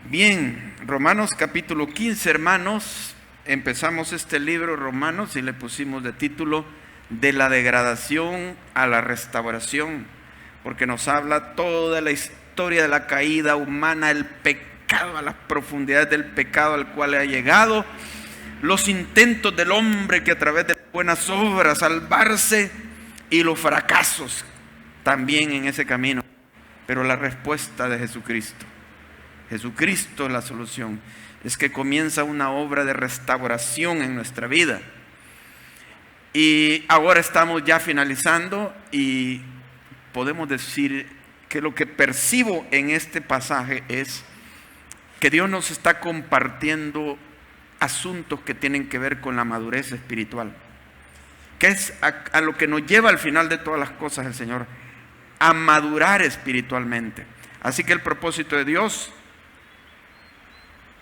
Bien, Romanos capítulo 15, hermanos. Empezamos este libro Romanos y le pusimos de título De la degradación a la restauración, porque nos habla toda la historia de la caída humana, el pecado, a las profundidades del pecado al cual ha llegado, los intentos del hombre que a través de buenas obras salvarse y los fracasos también en ese camino, pero la respuesta de Jesucristo. Jesucristo es la solución. Es que comienza una obra de restauración en nuestra vida. Y ahora estamos ya finalizando y podemos decir que lo que percibo en este pasaje es que Dios nos está compartiendo asuntos que tienen que ver con la madurez espiritual, que es a lo que nos lleva al final de todas las cosas el Señor, a madurar espiritualmente. Así que el propósito de Dios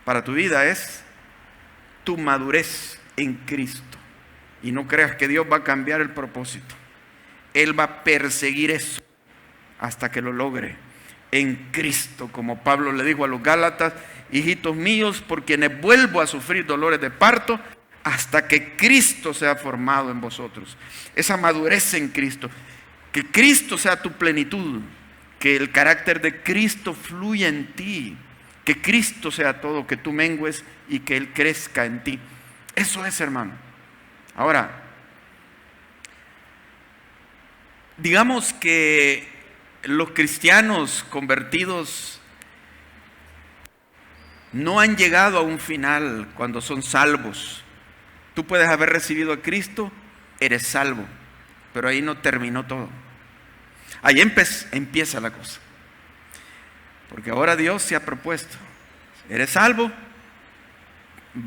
para tu vida es tu madurez en Cristo. Y no creas que Dios va a cambiar el propósito. Él va a perseguir eso hasta que lo logre en Cristo. Como Pablo le dijo a los Gálatas: hijitos míos, por quienes vuelvo a sufrir dolores de parto, hasta que Cristo sea formado en vosotros. Esa madurez en Cristo. Que Cristo sea tu plenitud. Que el carácter de Cristo fluya en ti. Que Cristo sea todo, que tú mengues y que Él crezca en ti. Eso es, hermano. Ahora, digamos que los cristianos convertidos no han llegado a un final cuando son salvos. Tú puedes haber recibido a Cristo, eres salvo, pero ahí no terminó todo. Ahí empieza la cosa. Porque ahora Dios se ha propuesto, eres salvo,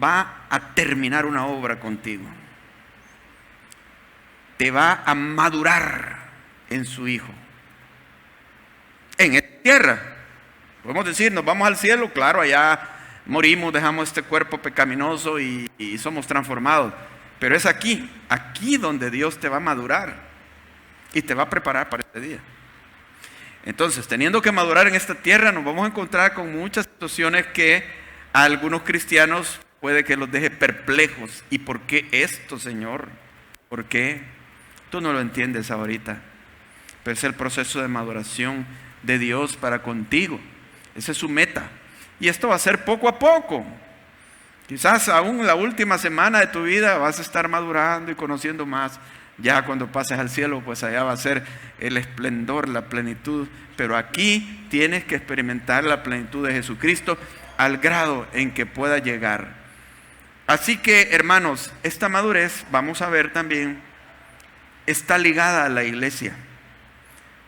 va a terminar una obra contigo. Te va a madurar en su Hijo. En esta tierra, podemos decir, nos vamos al cielo, claro, allá morimos, dejamos este cuerpo pecaminoso y somos transformados. Pero es aquí donde Dios te va a madurar y te va a preparar para este día. Entonces, teniendo que madurar en esta tierra, nos vamos a encontrar con muchas situaciones que a algunos cristianos puede que los deje perplejos. ¿Y por qué esto, Señor? ¿Por qué? Tú no lo entiendes ahorita, pero es el proceso de maduración de Dios para contigo. Esa es su meta. Y esto va a ser poco a poco. Quizás aún la última semana de tu vida vas a estar madurando y conociendo más. Ya cuando pases al cielo, pues allá va a ser el esplendor, la plenitud. Pero aquí tienes que experimentar la plenitud de Jesucristo al grado en que pueda llegar. Así que, hermanos, esta madurez, vamos a ver también, está ligada a la iglesia.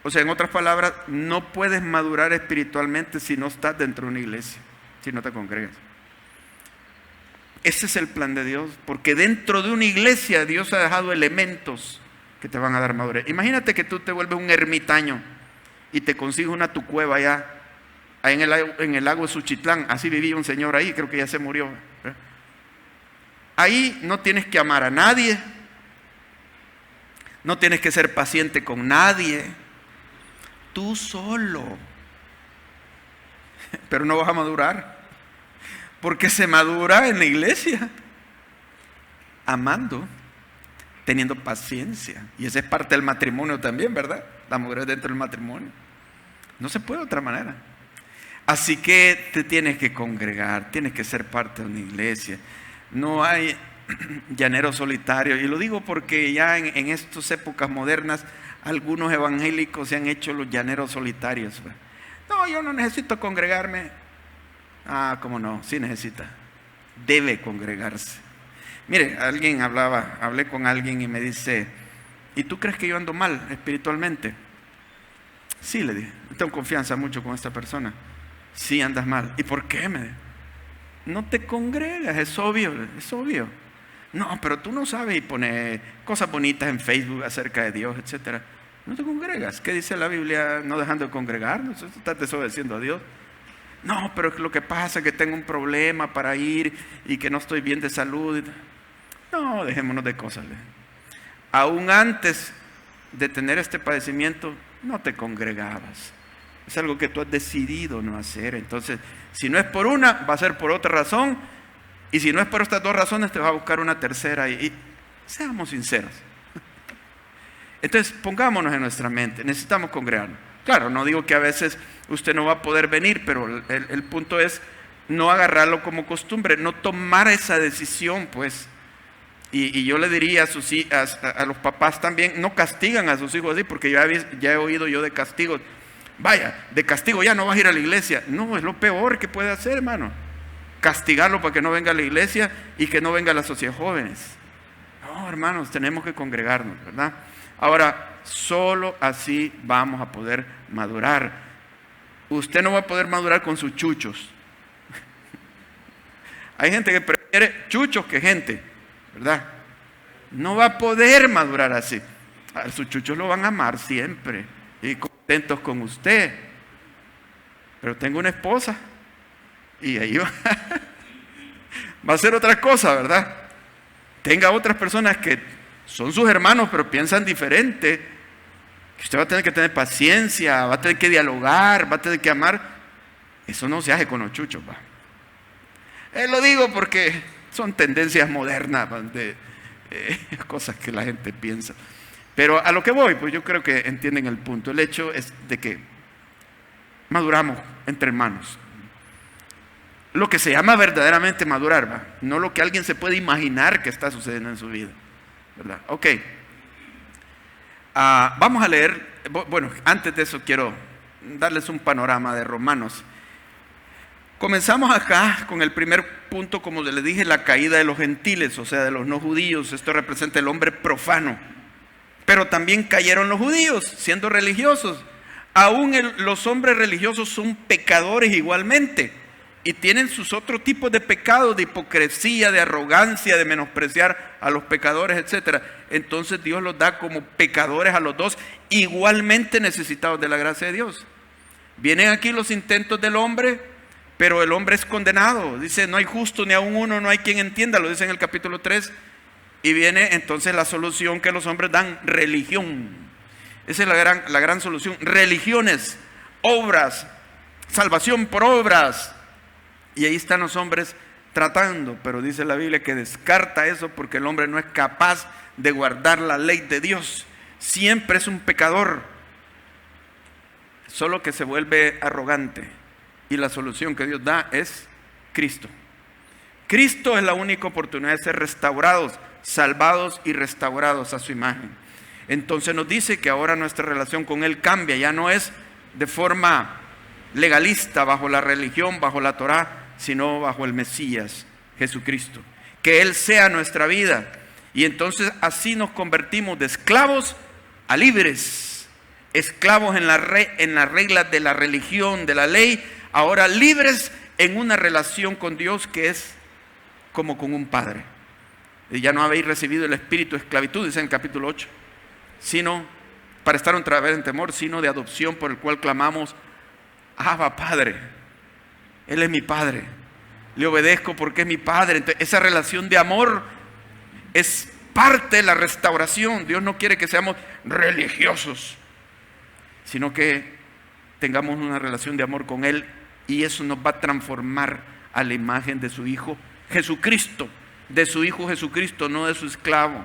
O sea, en otras palabras, no puedes madurar espiritualmente si no estás dentro de una iglesia, si no te congregas. Ese es el plan de Dios, porque dentro de una iglesia Dios ha dejado elementos que te van a dar madurez. Imagínate que tú te vuelves un ermitaño y te consigues una tu cueva allá en el lago de Suchitlán. Así vivía un señor ahí, creo que ya se murió. Ahí no tienes que amar a nadie, no tienes que ser paciente con nadie, tú solo. Pero no vas a madurar. Porque se madura en la iglesia, amando, teniendo paciencia. Y esa es parte del matrimonio también, ¿verdad? La madurez dentro del matrimonio. No se puede de otra manera. Así que te tienes que congregar, tienes que ser parte de una iglesia. No hay llanero solitario. Y lo digo porque ya en estas épocas modernas, algunos evangélicos se han hecho los llaneros solitarios. No, yo no necesito congregarme. Ah, cómo no, sí necesita. Debe congregarse. Mire, hablé con alguien y me dice: ¿y tú crees que yo ando mal espiritualmente? Sí, le dije, tengo confianza mucho con esta persona. Sí, andas mal. ¿Y por qué? Me dijo: no te congregas, es obvio. No, pero tú no sabes, y pone cosas bonitas en Facebook acerca de Dios, etc. No te congregas. ¿Qué dice la Biblia? No dejando de congregarnos, estás desobedeciendo a Dios. No, pero lo que pasa es que tengo un problema para ir y que no estoy bien de salud. No, dejémonos de cosas. Aún antes de tener este padecimiento, no te congregabas. Es algo que tú has decidido no hacer. Entonces, si no es por una, va a ser por otra razón. Y si no es por estas dos razones, te va a buscar una tercera. Y seamos sinceros. Entonces, pongámonos en nuestra mente. Necesitamos congregarnos. Claro, no digo que a veces usted no va a poder venir, pero el punto es no agarrarlo como costumbre, no tomar esa decisión, pues. Y yo le diría a los papás también, no castigan a sus hijos así, porque ya he oído yo de castigos. Vaya, de castigo ya no vas a ir a la iglesia. No, es lo peor que puede hacer, hermano. Castigarlo para que no venga a la iglesia y que no venga a la sociedad de jóvenes. No, hermanos, tenemos que congregarnos, ¿verdad? Ahora, solo así vamos a poder madurar. Usted no va a poder madurar con sus chuchos. Hay gente que prefiere chuchos que gente, ¿verdad? No va a poder madurar así. A sus chuchos lo van a amar siempre y contentos con usted. Pero tengo una esposa y ahí va a ser otra cosa, ¿verdad? Tenga otras personas que son sus hermanos pero piensan diferente. Usted va a tener que tener paciencia, va a tener que dialogar, va a tener que amar. Eso no se hace con los chuchos, va. Lo digo porque son tendencias modernas de cosas que la gente piensa. Pero a lo que voy, pues yo creo que entienden el punto. El hecho es de que maduramos entre hermanos. Lo que se llama verdaderamente madurar, ¿va? No lo que alguien se puede imaginar que está sucediendo en su vida, ¿verdad? Ok. Vamos a leer, bueno, antes de eso quiero darles un panorama de Romanos. Comenzamos acá con el primer punto, como les dije, la caída de los gentiles, o sea, de los no judíos. Esto representa el hombre profano. Pero también cayeron los judíos, siendo religiosos. Aún los hombres religiosos son pecadores igualmente. Y tienen sus otros tipos de pecados, de hipocresía, de arrogancia, de menospreciar a los pecadores, etc. Entonces Dios los da como pecadores a los dos, igualmente necesitados de la gracia de Dios. Vienen aquí los intentos del hombre, pero el hombre es condenado. Dice, no hay justo ni aun uno, no hay quien entienda, lo dice en el capítulo 3. Y viene entonces la solución que los hombres dan, religión. Esa es la gran solución. Religiones, obras, salvación por obras. Y ahí están los hombres tratando, pero dice la Biblia que descarta eso porque el hombre no es capaz de guardar la ley de Dios. Siempre es un pecador, solo que se vuelve arrogante. Y la solución que Dios da es Cristo. Cristo es la única oportunidad de ser restaurados, salvados y restaurados a su imagen. Entonces nos dice que ahora nuestra relación con Él cambia, ya no es de forma legalista bajo la religión, bajo la Torá, sino bajo el Mesías, Jesucristo. Que Él sea nuestra vida. Y entonces así nos convertimos de esclavos a libres. Esclavos en las reglas de la religión, de la ley, ahora libres en una relación con Dios que es como con un padre. Y ya no habéis recibido el espíritu de esclavitud, dice en el capítulo 8, sino para estar otra vez en temor, sino de adopción, por el cual clamamos, Abba, Padre. Él es mi Padre, le obedezco porque es mi Padre. Entonces, esa relación de amor es parte de la restauración. Dios no quiere que seamos religiosos, sino que tengamos una relación de amor con Él, y eso nos va a transformar a la imagen de su Hijo Jesucristo, de su Hijo Jesucristo, no de su esclavo.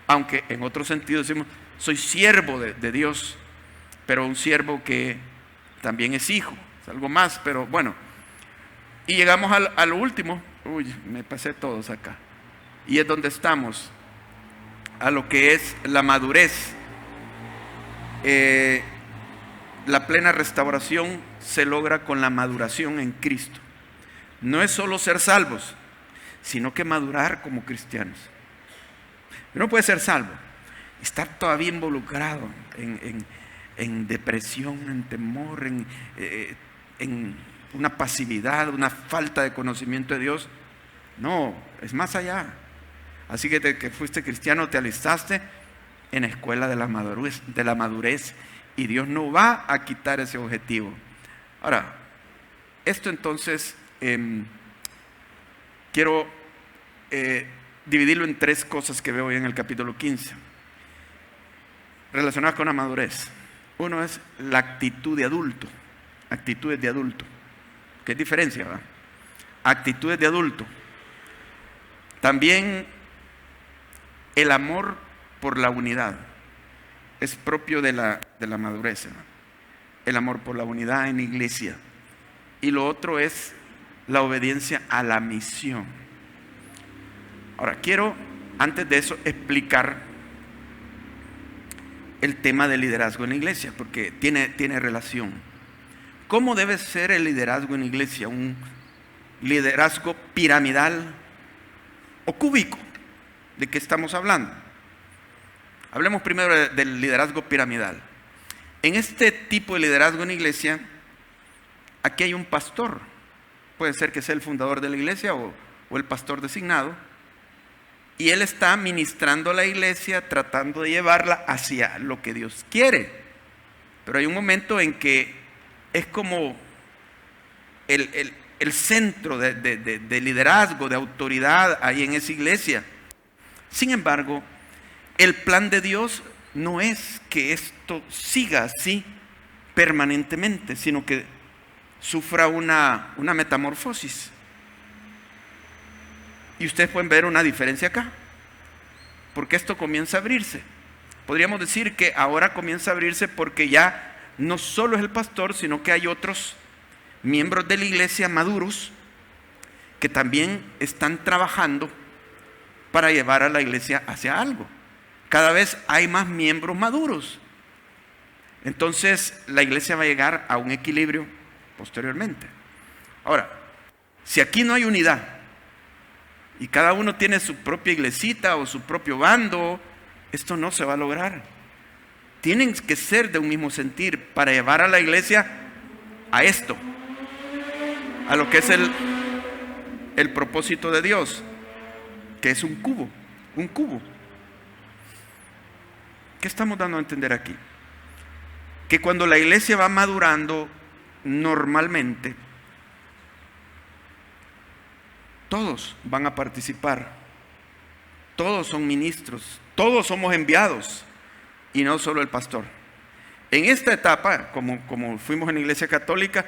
Aunque en otro sentido decimos, soy siervo de Dios, pero un siervo que también es hijo, es algo más, pero bueno. Y llegamos a lo último, me pasé todos acá, y es donde estamos, a lo que es la madurez. La plena restauración se logra con la maduración en Cristo. No es solo ser salvos, sino que madurar como cristianos. Uno puede ser salvo, estar todavía involucrado en depresión, en temor, en una pasividad, una falta de conocimiento de Dios. No, es más allá. Así que desde que fuiste cristiano te alistaste en la escuela de la madurez, y Dios no va a quitar ese objetivo. Ahora, esto entonces quiero dividirlo en tres cosas que veo hoy en el capítulo 15, relacionadas con la madurez. Uno es la actitud de adulto, actitudes de adulto. ¿Qué diferencia, verdad? Actitudes de adulto. También el amor por la unidad es propio de la madurez, ¿verdad? El amor por la unidad en la iglesia. Y lo otro es la obediencia a la misión. Ahora, quiero, antes de eso, explicar el tema del liderazgo en la iglesia, porque tiene relación. ¿Cómo debe ser el liderazgo en la iglesia? ¿Un liderazgo piramidal o cúbico? ¿De qué estamos hablando? Hablemos primero del liderazgo piramidal. En este tipo de liderazgo en la iglesia, aquí hay un pastor. Puede ser que sea el fundador de la iglesia o el pastor designado. Y él está ministrando a la iglesia, tratando de llevarla hacia lo que Dios quiere. Pero hay un momento en que es como el centro de liderazgo, de autoridad ahí en esa iglesia. Sin embargo, el plan de Dios no es que esto siga así permanentemente, sino que sufra una metamorfosis. Y ustedes pueden ver una diferencia acá, porque esto comienza a abrirse. Podríamos decir que ahora comienza a abrirse porque ya no solo es el pastor, sino que hay otros miembros de la iglesia maduros que también están trabajando para llevar a la iglesia hacia algo. Cada vez hay más miembros maduros. Entonces la iglesia va a llegar a un equilibrio posteriormente. Ahora, si aquí no hay unidad y cada uno tiene su propia iglesita o su propio bando, esto no se va a lograr. Tienen que ser de un mismo sentir para llevar a la iglesia a esto, a lo que es el propósito de Dios, que es un cubo. ¿Qué estamos dando a entender aquí? Que cuando la iglesia va madurando, normalmente todos van a participar, todos son ministros, todos somos enviados y no solo el pastor. En esta etapa, como fuimos en la iglesia católica,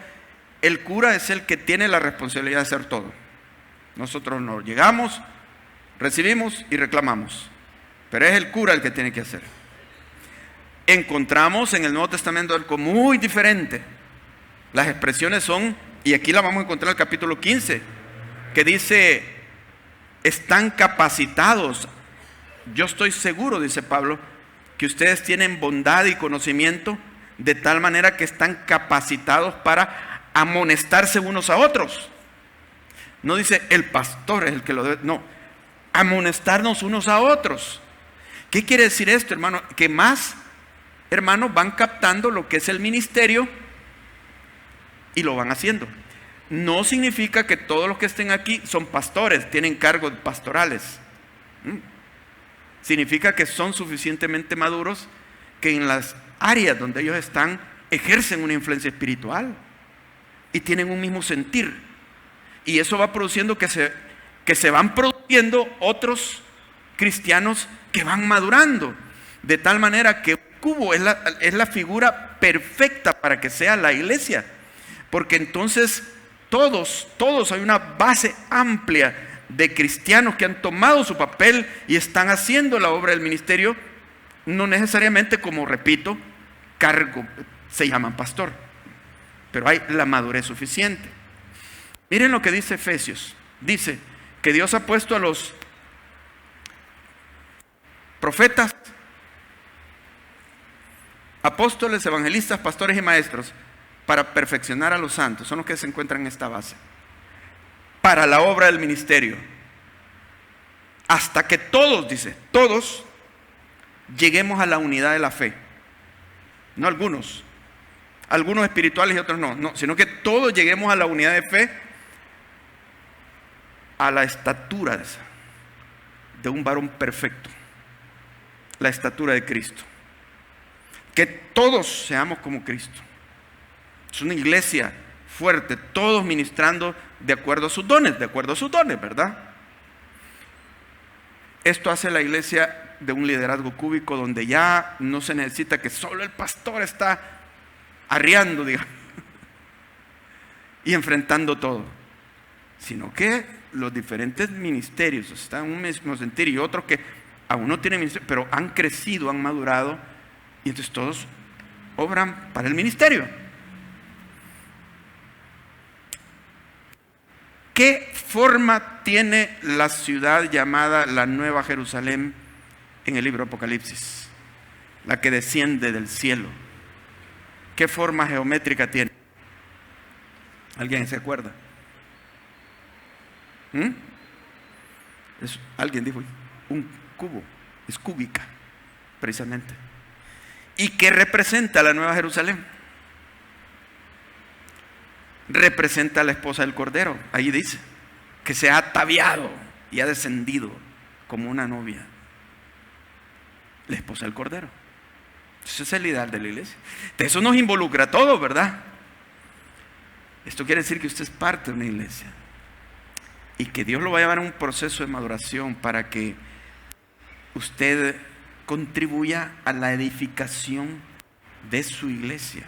el cura es el que tiene la responsabilidad de hacer todo. Nosotros no llegamos, recibimos y reclamamos, pero es el cura el que tiene que hacer. Encontramos en el Nuevo Testamento algo muy diferente. Las expresiones son, y aquí la vamos a encontrar en el capítulo 15, que dice, están capacitados. Yo estoy seguro, dice Pablo, que ustedes tienen bondad y conocimiento de tal manera que están capacitados para amonestarse unos a otros. No dice el pastor es el que lo debe, no, amonestarnos unos a otros. ¿Qué quiere decir esto, hermano? Que más hermanos van captando lo que es el ministerio y lo van haciendo. No significa que todos los que estén aquí son pastores, tienen cargos pastorales. Significa que son suficientemente maduros que en las áreas donde ellos están ejercen una influencia espiritual y tienen un mismo sentir. Y eso va produciendo que se van produciendo otros cristianos que van madurando, de tal manera que el cubo es la figura perfecta para que sea la iglesia, porque entonces todos hay una base amplia de cristianos que han tomado su papel y están haciendo la obra del ministerio, no necesariamente, como repito, cargo, se llaman pastor, pero hay la madurez suficiente. Miren lo que dice Efesios. Dice que Dios ha puesto a los profetas, apóstoles, evangelistas, pastores y maestros para perfeccionar a los santos. Son los que se encuentran en esta base. Para la obra del ministerio. Hasta que todos, dice, todos lleguemos a la unidad de la fe. No algunos espirituales y otros no, sino que todos lleguemos a la unidad de fe, a la estatura de un varón perfecto, la estatura de Cristo. Que todos seamos como Cristo. Es una iglesia fuerte, todos ministrando de acuerdo a sus dones, ¿verdad? Esto hace la iglesia de un liderazgo cúbico donde ya no se necesita que solo el pastor está arriando, digamos, y enfrentando todo, sino que los diferentes ministerios están en un mismo sentir y otros que aún no tienen ministerio, pero han crecido, han madurado, y entonces todos obran para el ministerio. ¿Qué forma tiene la ciudad llamada la Nueva Jerusalén en el libro de Apocalipsis? La que desciende del cielo. ¿Qué forma geométrica tiene? ¿Alguien se acuerda? Alguien dijo, un cubo, es cúbica, precisamente. ¿Y qué representa la Nueva Jerusalén? Representa a la esposa del Cordero. Ahí dice que se ha ataviado y ha descendido como una novia, la esposa del Cordero. Ese es el ideal de la iglesia. De eso nos involucra a todos, ¿verdad? Esto quiere decir que usted es parte de una iglesia y que Dios lo va a llevar a un proceso de maduración para que usted contribuya a la edificación de su iglesia.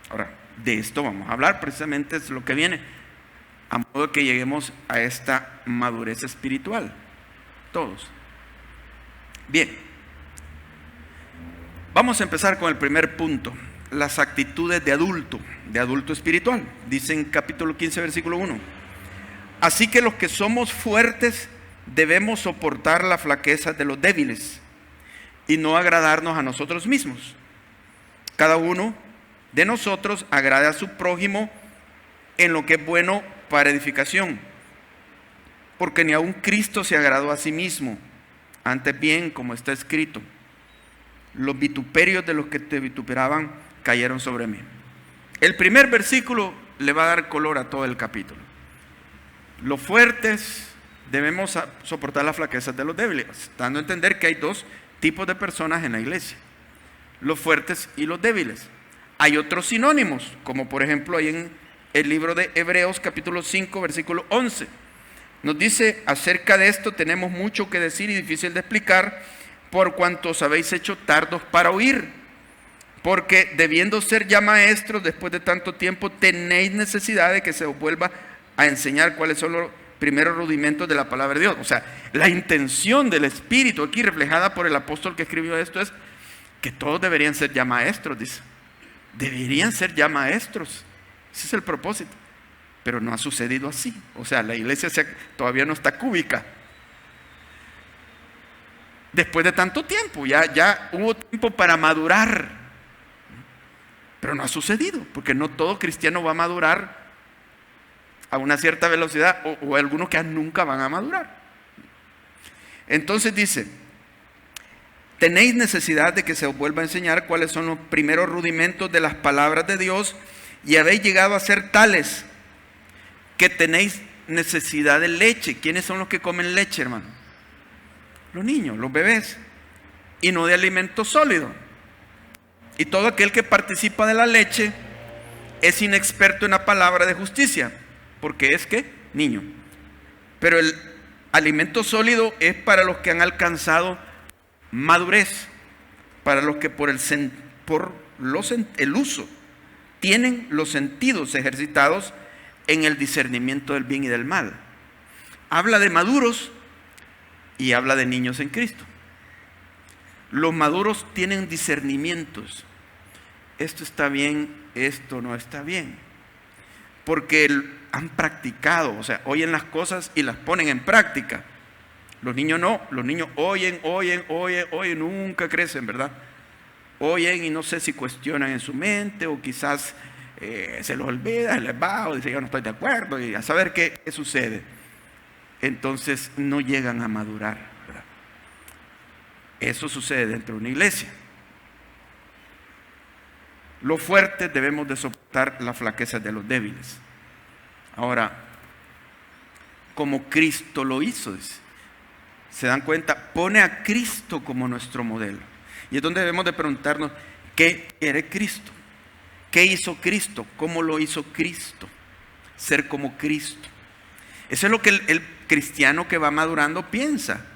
Ahora, de esto vamos a hablar, precisamente es lo que viene, a modo de que lleguemos a esta madurez espiritual, todos. Bien, vamos a empezar con el primer punto, las actitudes de adulto espiritual. Dice en capítulo 15, versículo 1: así que los que somos fuertes debemos soportar la flaqueza de los débiles y no agradarnos a nosotros mismos. Cada uno de nosotros agrade a su prójimo en lo que es bueno para edificación, porque ni aun Cristo se agradó a sí mismo. Antes bien, como está escrito, los vituperios de los que te vituperaban cayeron sobre mí. El primer versículo le va a dar color a todo el capítulo. Los fuertes debemos soportar las flaquezas de los débiles, dando a entender que hay dos tipos de personas en la iglesia: los fuertes y los débiles. Hay otros sinónimos, como por ejemplo ahí en el libro de Hebreos capítulo 5 versículo 11. Nos dice: acerca de esto tenemos mucho que decir y difícil de explicar, por cuanto os habéis hecho tardos para oír. Porque debiendo ser ya maestros después de tanto tiempo, tenéis necesidad de que se os vuelva a enseñar cuáles son los primeros rudimentos de la palabra de Dios. O sea, la intención del Espíritu aquí reflejada por el apóstol que escribió esto es que todos deberían ser ya maestros, dice. Deberían ser ya maestros. Ese es el propósito. Pero no ha sucedido así. O sea, la iglesia todavía no está cúbica. Después de tanto tiempo, ya hubo tiempo para madurar. Pero no ha sucedido, porque no todo cristiano va a madurar a una cierta velocidad, o algunos que nunca van a madurar. Entonces dice: tenéis necesidad de que se os vuelva a enseñar cuáles son los primeros rudimentos de las palabras de Dios, y habéis llegado a ser tales que tenéis necesidad de leche. ¿Quiénes son los que comen leche, hermano? Los niños, los bebés, y no de alimento sólido. Y todo aquel que participa de la leche es inexperto en la palabra de justicia, porque es que niño. Pero el alimento sólido es para los que han alcanzado madurez, para los que por el uso tienen los sentidos ejercitados en el discernimiento del bien y del mal. Habla de maduros y habla de niños en Cristo. Los maduros tienen discernimientos. Esto está bien, esto no está bien. Porque han practicado, o sea, oyen las cosas y las ponen en práctica. Los niños no, los niños oyen, nunca crecen, ¿verdad? Oyen y no sé si cuestionan en su mente o quizás se los olvida, les va o dicen yo no estoy de acuerdo y a saber qué sucede. Entonces no llegan a madurar, ¿verdad? Eso sucede dentro de una iglesia. Los fuertes debemos de soportar las flaquezas de los débiles. Ahora, como Cristo lo hizo, dice. ¿Se dan cuenta? Pone a Cristo como nuestro modelo. Y es donde debemos de preguntarnos, ¿qué quiere Cristo? ¿Qué hizo Cristo? ¿Cómo lo hizo Cristo? Ser como Cristo. Eso es lo que el cristiano que va madurando piensa.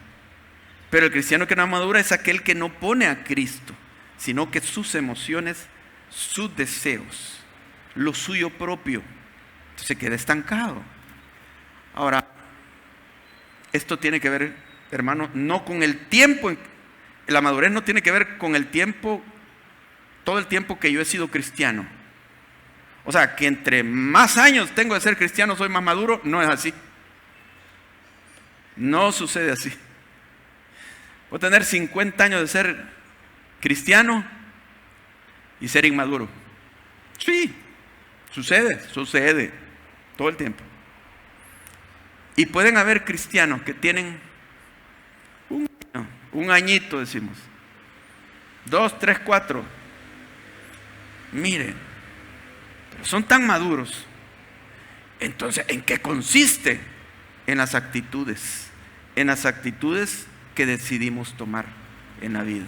Pero el cristiano que no madura es aquel que no pone a Cristo, sino que sus emociones, sus deseos, lo suyo propio, se queda estancado. Ahora, esto tiene que ver, hermano, no con el tiempo. La madurez no tiene que ver con el tiempo, todo el tiempo que yo he sido cristiano. O sea, que entre más años tengo de ser cristiano soy más maduro. No es así. No sucede así. Puedo tener 50 años de ser cristiano y ser inmaduro. Sí, sucede todo el tiempo. Y pueden haber cristianos que tienen un añito, decimos, 2, 3, 4. Miren, pero son tan maduros. Entonces, ¿en qué consiste? En las actitudes que decidimos tomar en la vida.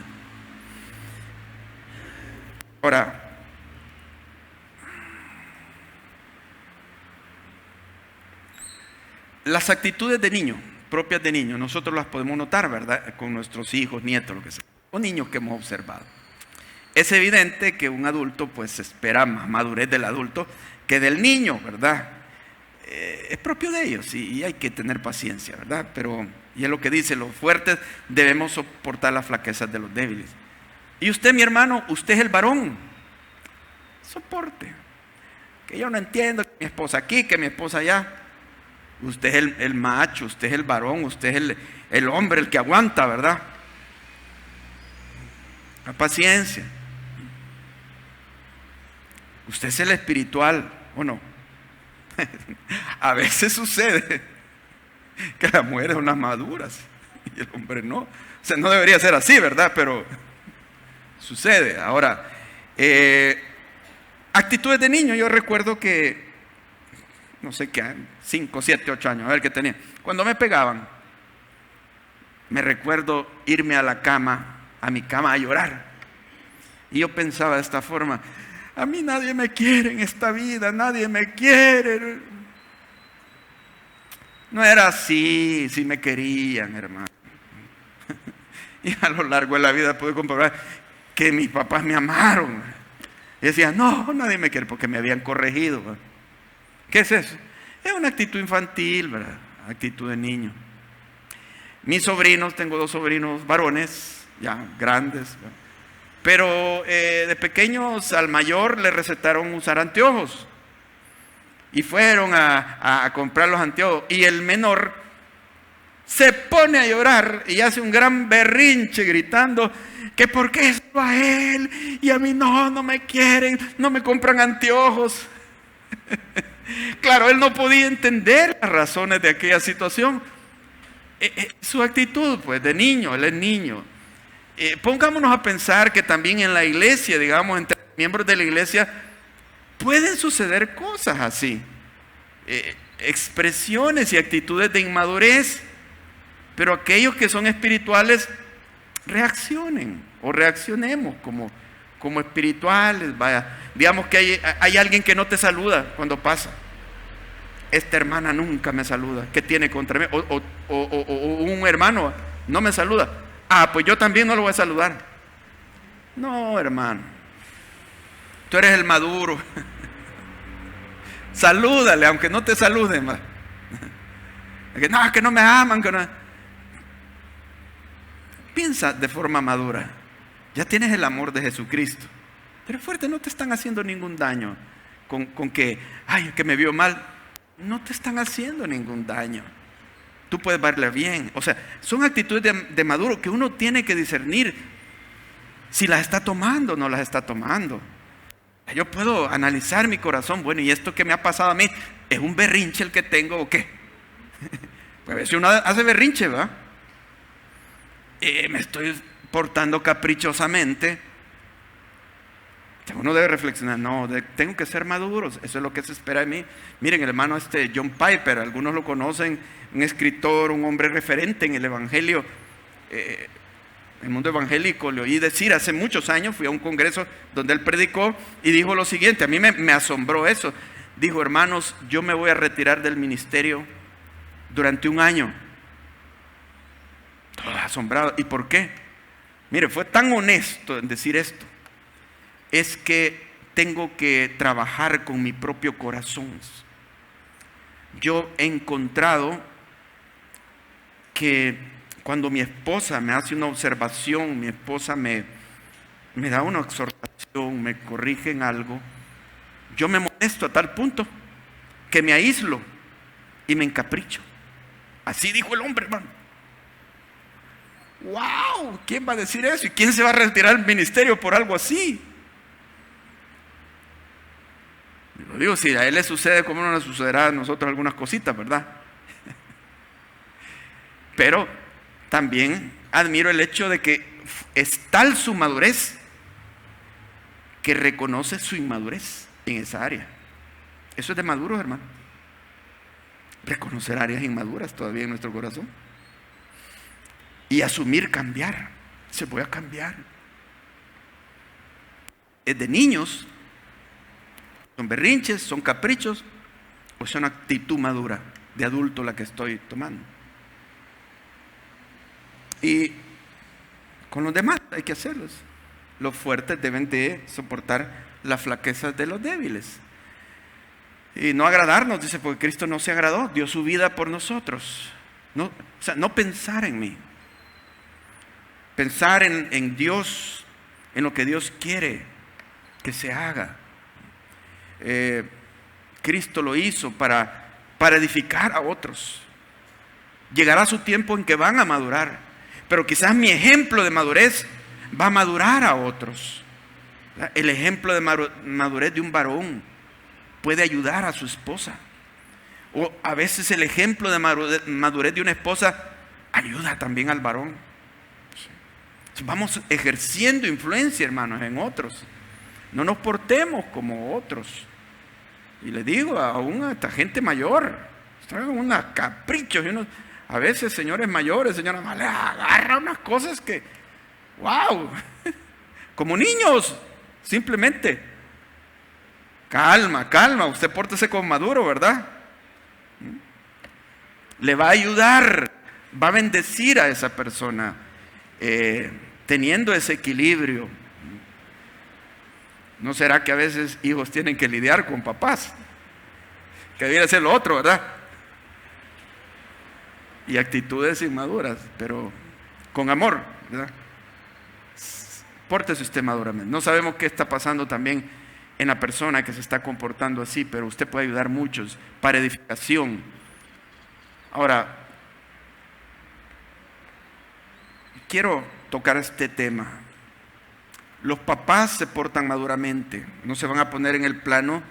Ahora, las actitudes de niño, propias de niño, nosotros las podemos notar, ¿verdad? Con nuestros hijos, nietos, lo que sea, o niños que hemos observado. Es evidente que un adulto pues espera más madurez del adulto que del niño, ¿verdad? Es propio de ellos y hay que tener paciencia, ¿verdad? Pero, y es lo que dice, los fuertes debemos soportar las flaquezas de los débiles. Y usted, mi hermano, usted es el varón, soporte. Que yo no entiendo, que mi esposa aquí, que mi esposa allá. Usted es el macho, usted es el varón, usted es el hombre, el que aguanta, ¿verdad? La paciencia. Usted es el espiritual, ¿o no? A veces sucede que las mujeres son las maduras y el hombre no. O sea, no debería ser así, ¿verdad? Pero sucede. Ahora, actitudes de niño. Yo recuerdo que, no sé qué, 5, 7, 8 años, a ver qué tenía. Cuando me pegaban, me recuerdo irme a mi cama a llorar. Y yo pensaba de esta forma: a mí nadie me quiere en esta vida, nadie me quiere. No era así, sí me querían, hermano. Y a lo largo de la vida pude comprobar que mis papás me amaron. Y decían: no, nadie me quiere, porque me habían corregido. ¿Qué es eso? Es una actitud infantil, ¿verdad? Actitud de niño. Mis sobrinos, tengo 2 sobrinos varones, ya grandes, ¿verdad? Pero de pequeños al mayor le recetaron usar anteojos. Y fueron a comprar los anteojos. Y el menor se pone a llorar y hace un gran berrinche gritando que por qué solo a él y a mí no me quieren, no me compran anteojos. Claro, él no podía entender las razones de aquella situación. Su actitud, pues, de niño, él es niño. Pongámonos a pensar que también en la iglesia, digamos, entre miembros de la iglesia, pueden suceder cosas así. Expresiones y actitudes de inmadurez. Pero aquellos que son espirituales, reaccionen o reaccionemos como espirituales. Vaya, digamos que hay alguien que no te saluda cuando pasa. Esta hermana nunca me saluda. ¿Qué tiene contra mí? O un hermano no me saluda. Ah, pues yo también no lo voy a saludar. No, hermano. Tú eres el maduro. Salúdale, aunque no te saluden. No, es que no me aman. Que no. Piensa de forma madura. Ya tienes el amor de Jesucristo. Pero fuerte, no te están haciendo ningún daño con que, ay, que me vio mal. No te están haciendo ningún daño. Tú puedes verle bien. O sea, son actitudes de maduro que uno tiene que discernir si las está tomando o no las está tomando. Yo puedo analizar mi corazón. Bueno, ¿y esto que me ha pasado a mí? ¿Es un berrinche el que tengo o qué? Pues a veces uno hace berrinche, ¿verdad? Me estoy portando caprichosamente. Uno debe reflexionar, no, tengo que ser maduros, eso es lo que se espera de mí. Miren, el hermano John Piper, algunos lo conocen, un escritor, un hombre referente en el evangelio, el mundo evangélico. Le oí decir hace muchos años, fui a un congreso donde él predicó y dijo lo siguiente, a mí me asombró eso. Dijo: hermanos, yo me voy a retirar del ministerio durante 1 año. asombrado. ¿Y por qué? Mire, fue tan honesto en decir esto. Es que tengo que trabajar con mi propio corazón. Yo he encontrado que cuando mi esposa me hace una observación, mi esposa me da una exhortación, me corrige en algo, yo me molesto a tal punto que me aíslo y me encapricho. Así dijo el hombre, hermano. ¡Wow! ¿Quién va a decir eso? ¿Y quién se va a retirar del ministerio por algo así? Lo digo, si a él le sucede, ¿cómo no nos sucederá a nosotros algunas cositas, verdad? Pero también admiro el hecho de que es tal su madurez que reconoce su inmadurez en esa área. Eso es de maduros, hermano. Reconocer áreas inmaduras todavía en nuestro corazón. Y asumir cambiar. Se voy a cambiar. Es de niños. ¿Son berrinches? ¿Son caprichos? ¿O es una actitud madura de adulto la que estoy tomando? Y con los demás hay que hacerlos. Los fuertes deben de soportar las flaquezas de los débiles. Y no agradarnos, dice, porque Cristo no se agradó, dio su vida por nosotros. No, o sea, no pensar en mí. Pensar en Dios, en lo que Dios quiere que se haga. Cristo lo hizo para edificar a otros. Llegará su tiempo en que van a madurar, pero quizás mi ejemplo de madurez va a madurar a otros. El ejemplo de madurez de un varón puede ayudar a su esposa, o a veces el ejemplo de madurez de una esposa ayuda también al varón. Vamos ejerciendo influencia, hermanos, en otros. No nos portemos como otros. Y le digo aún a esta gente mayor, están unos caprichos. A veces señores mayores, señoras mayores, le agarran unas cosas que, wow, como niños, simplemente. Calma, calma, usted pórtese como maduro, ¿verdad? Le va a ayudar, va a bendecir a esa persona, teniendo ese equilibrio. ¿No será que a veces hijos tienen que lidiar con papás? Que debería ser lo otro, ¿verdad? Y actitudes inmaduras, pero con amor, ¿verdad? Pórtese usted maduramente. No sabemos qué está pasando también en la persona que se está comportando así, pero usted puede ayudar a muchos para edificación. Ahora, quiero tocar este tema. Los papás se portan maduramente, no se van a poner en el plano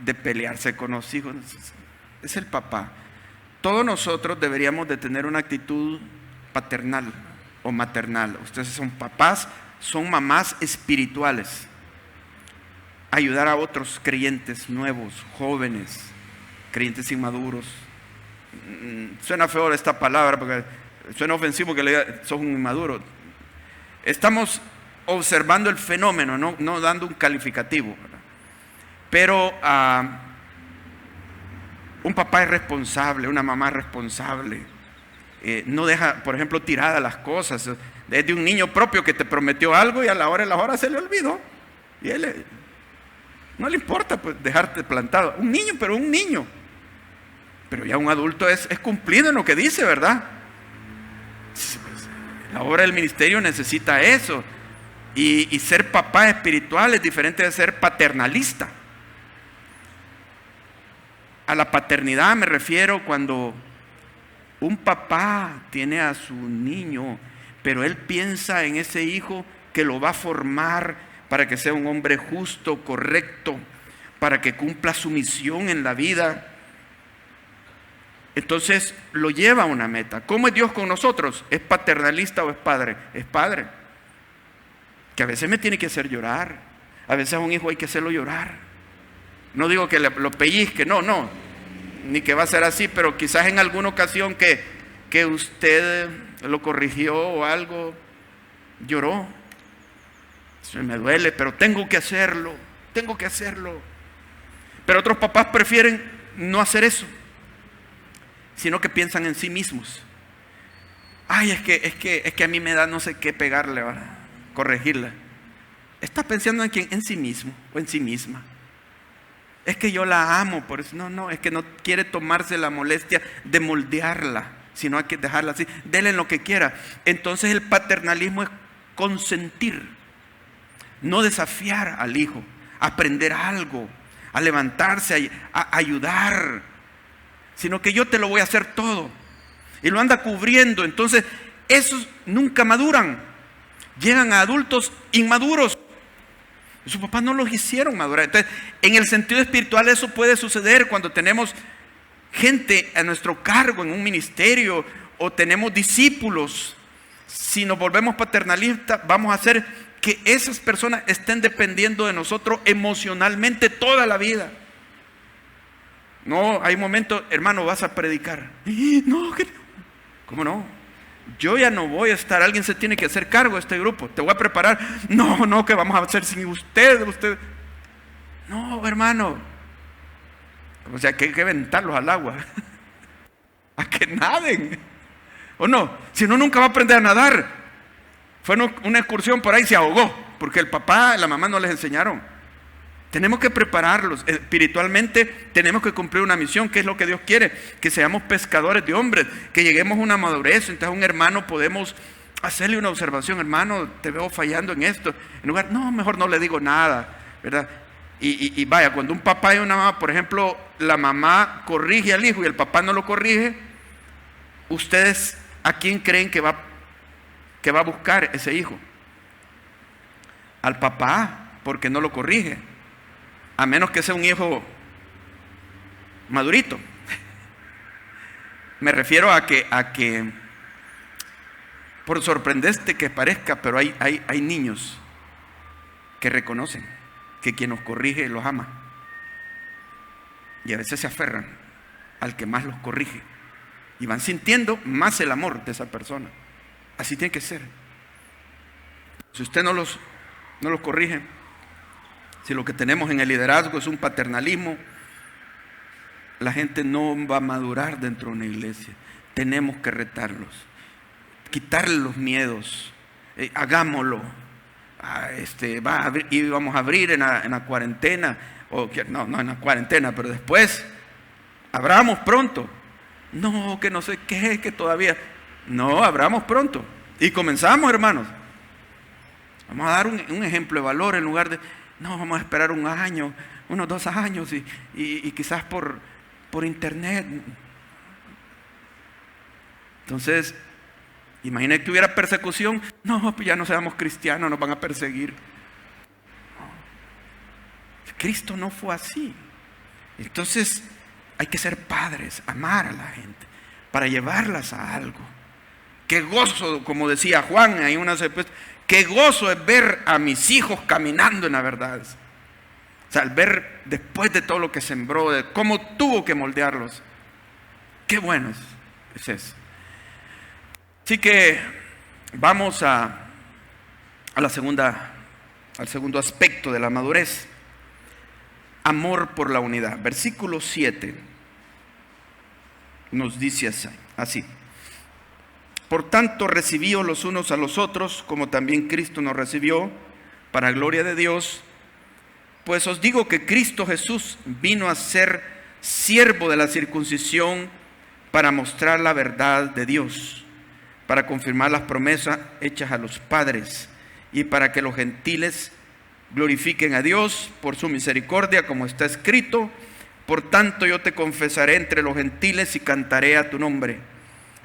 de pelearse con los hijos. Es el papá. Todos nosotros deberíamos de tener una actitud paternal o maternal. Ustedes son papás, son mamás espirituales. Ayudar a otros creyentes nuevos, jóvenes, creyentes inmaduros. Suena feo esta palabra porque suena ofensivo que le diga, sos un inmaduro. Estamos observando el fenómeno, no dando un calificativo, ¿verdad? Pero un papá es responsable, una mamá es responsable. No deja, por ejemplo, tiradas las cosas. Es de un niño propio que te prometió algo y a la hora se le olvidó. Y él no le importa pues dejarte plantado. Un niño, pero un niño. Pero ya un adulto es cumplido en lo que dice, ¿verdad? La obra del ministerio necesita eso. Y ser papá espiritual es diferente de ser paternalista. A la paternidad me refiero cuando un papá tiene a su niño, pero él piensa en ese hijo que lo va a formar para que sea un hombre justo, correcto, para que cumpla su misión en la vida. Entonces lo lleva a una meta. ¿Cómo es Dios con nosotros? ¿Es paternalista o es padre? Es padre. Que a veces me tiene que hacer llorar. A veces a un hijo hay que hacerlo llorar. No digo que lo pellizque, no, ni que va a ser así, pero quizás en alguna ocasión que usted lo corrigió o algo, lloró. Eso me duele, pero tengo que hacerlo. Pero otros papás prefieren no hacer eso, sino que piensan en sí mismos. Ay, es que a mí me da no sé qué pegarle ahora, corregirla. Está pensando en quién, en sí mismo o en sí misma. Es que yo la amo, por eso. No, es que no quiere tomarse la molestia de moldearla, sino hay que dejarla así. Dele lo que quiera. Entonces el paternalismo es consentir, no desafiar al hijo, aprender algo, a levantarse, a ayudar, sino que yo te lo voy a hacer todo. Y lo anda cubriendo. Entonces esos nunca maduran, llegan a adultos inmaduros. Sus papás no los hicieron madurar. Entonces, en el sentido espiritual eso puede suceder cuando tenemos gente a nuestro cargo en un ministerio o tenemos discípulos. Si nos volvemos paternalistas, vamos a hacer que esas personas estén dependiendo de nosotros emocionalmente toda la vida. No, hay momentos, hermano, vas a predicar. No, ¿cómo no? Yo ya no voy a estar, alguien se tiene que hacer cargo de este grupo, te voy a preparar. No, ¿qué vamos a hacer sin usted? No, hermano. O sea, que hay que aventarlos al agua, a que naden. ¿O no? Si no, nunca va a aprender a nadar. Fue una excursión por ahí, se ahogó, porque el papá y la mamá no les enseñaron. Tenemos que prepararlos espiritualmente, tenemos que cumplir una misión, que es lo que Dios quiere, que seamos pescadores de hombres, que lleguemos a una madurez. Entonces a un hermano podemos hacerle una observación: hermano, te veo fallando en esto. En lugar, no, mejor no le digo nada, ¿verdad? Y vaya, cuando un papá y una mamá, por ejemplo, la mamá corrige al hijo y el papá no lo corrige, ¿ustedes a quién creen que va a buscar ese hijo? Al papá, porque no lo corrige. A menos que sea un hijo madurito. Me refiero a que por sorprendente que parezca, pero hay niños que reconocen que quien los corrige los ama. Y a veces se aferran al que más los corrige. Y van sintiendo más el amor de esa persona. Así tiene que ser. Si usted no los corrige, si lo que tenemos en el liderazgo es un paternalismo, la gente no va a madurar dentro de una iglesia. Tenemos que retarlos, quitarle los miedos. Hagámoslo. Vamos a abrir en la cuarentena, no en la cuarentena, pero después abramos pronto. No, que no sé qué, que todavía. No, abramos pronto. Y comenzamos, hermanos. Vamos a dar un ejemplo de valor en lugar de, no, vamos a esperar un año, unos 2 años y quizás por internet. Entonces, imagínate que hubiera persecución. No, pues ya no seamos cristianos, nos van a perseguir. No. Cristo no fue así. Entonces, hay que ser padres, amar a la gente, para llevarlas a algo. Qué gozo, como decía Juan, hay una respuesta. Qué gozo es ver a mis hijos caminando en la verdad. O sea, al ver después de todo lo que sembró, de cómo tuvo que moldearlos. Qué bueno es eso. Así que vamos al segundo aspecto de la madurez. Amor por la unidad. Versículo 7 nos dice así. Por tanto, recibíos los unos a los otros, como también Cristo nos recibió, para gloria de Dios. Pues os digo que Cristo Jesús vino a ser siervo de la circuncisión para mostrar la verdad de Dios, para confirmar las promesas hechas a los padres y para que los gentiles glorifiquen a Dios por su misericordia, como está escrito: por tanto yo te confesaré entre los gentiles y cantaré a tu nombre.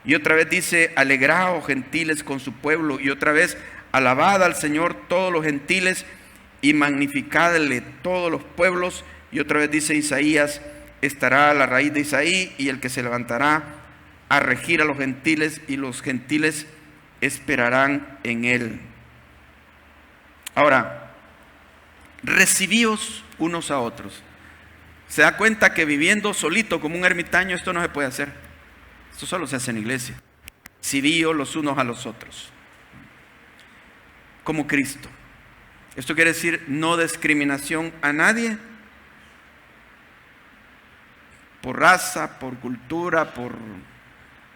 Y otra vez dice: alegraos gentiles con su pueblo. Y otra vez: alabad al Señor todos los gentiles y magnificadle todos los pueblos. Y otra vez dice Isaías: estará la raíz de Isaí y el que se levantará a regir a los gentiles, y los gentiles esperarán en él. Ahora, recibíos unos a otros. Se da cuenta que viviendo solito como un ermitaño esto no se puede hacer. Esto solo se hace en iglesia. Recibíos los unos a los otros, como Cristo. Esto quiere decir no discriminación a nadie por raza, por cultura, por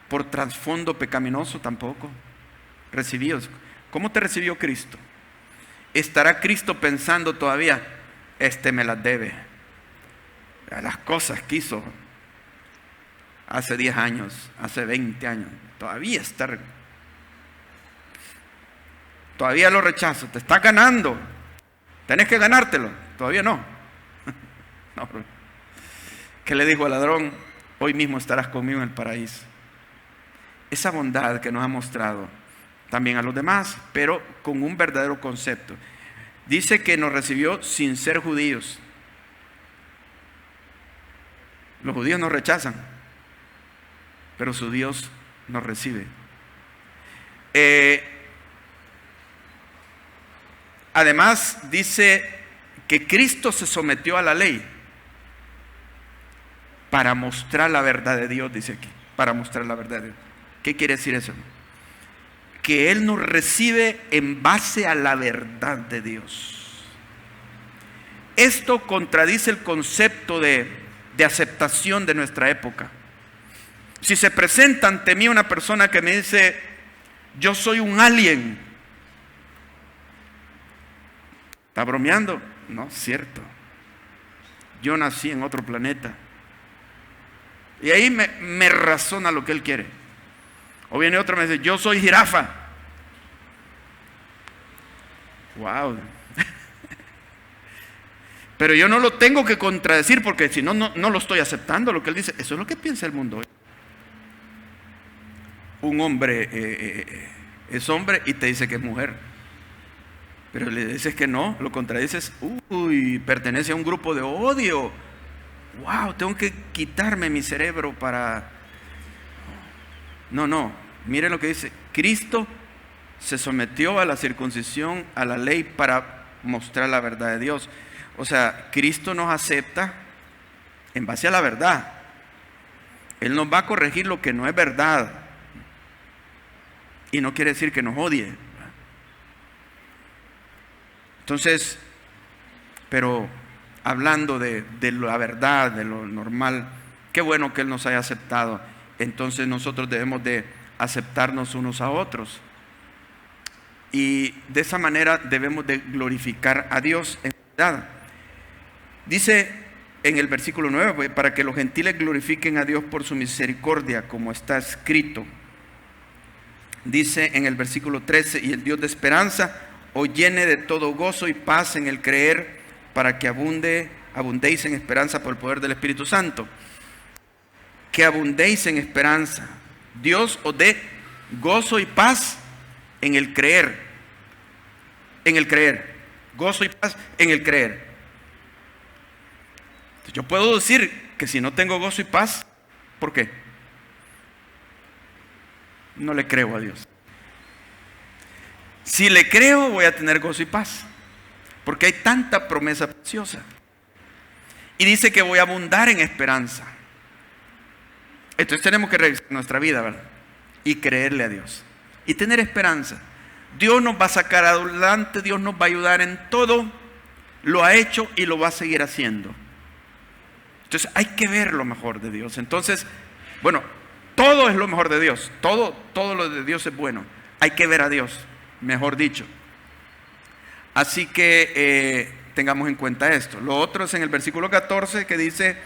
por trasfondo pecaminoso tampoco. Recibíos. ¿Cómo te recibió Cristo? ¿Estará Cristo pensando todavía, este me las debe? Las cosas que hizo hace 10 años, hace 20 años, todavía todavía lo rechazo, te está ganando, tenés que ganártelo, todavía no. No. ¿Qué le dijo al ladrón? Hoy mismo estarás conmigo en el paraíso. Esa bondad que nos ha mostrado también a los demás, pero con un verdadero concepto. Dice que nos recibió sin ser judíos. Los judíos nos rechazan, pero su Dios nos recibe. Además dice que Cristo se sometió a la ley para mostrar la verdad de Dios, dice aquí, para mostrar la verdad de Dios. ¿Qué quiere decir eso? Que Él nos recibe en base a la verdad de Dios. Esto contradice el concepto de aceptación de nuestra época. Si se presenta ante mí una persona que me dice, yo soy un alien, ¿está bromeando? No, es cierto. Yo nací en otro planeta. Y ahí me razona lo que él quiere. O viene otro y me dice, yo soy jirafa. Wow. Pero yo no lo tengo que contradecir porque si no, no lo estoy aceptando lo que él dice. Eso es lo que piensa el mundo hoy. Un hombre es hombre y te dice que es mujer. Pero le dices que no, lo contradices. Uy, pertenece a un grupo de odio. Wow, tengo que quitarme mi cerebro para... No, mire lo que dice. Cristo se sometió a la circuncisión, a la ley para mostrar la verdad de Dios. O sea, Cristo nos acepta en base a la verdad. Él nos va a corregir lo que no es verdad. Y no quiere decir que nos odie. Entonces, pero hablando de la verdad, de lo normal, qué bueno que Él nos haya aceptado. Entonces nosotros debemos de aceptarnos unos a otros. Y de esa manera debemos de glorificar a Dios en verdad. Dice en el versículo 9, para que los gentiles glorifiquen a Dios por su misericordia, como está escrito. Dice en el versículo 13, y el Dios de esperanza os llene de todo gozo y paz en el creer, para que abundéis en esperanza por el poder del Espíritu Santo. Que abundéis en esperanza. Dios os dé gozo y paz en el creer. En el creer. Gozo y paz en el creer. Yo puedo decir que si no tengo gozo y paz, ¿por qué? No le creo a Dios. Si le creo, voy a tener gozo y paz. Porque hay tanta promesa preciosa. Y dice que voy a abundar en esperanza. Entonces tenemos que revisar nuestra vida, ¿verdad? Y creerle a Dios. Y tener esperanza. Dios nos va a sacar adelante, Dios nos va a ayudar en todo. Lo ha hecho y lo va a seguir haciendo. Entonces hay que ver lo mejor de Dios. Entonces, bueno, todo es lo mejor de Dios. Todo lo de Dios es bueno. Hay que ver a Dios, mejor dicho. Así que tengamos en cuenta esto. Lo otro es en el versículo 14 que dice,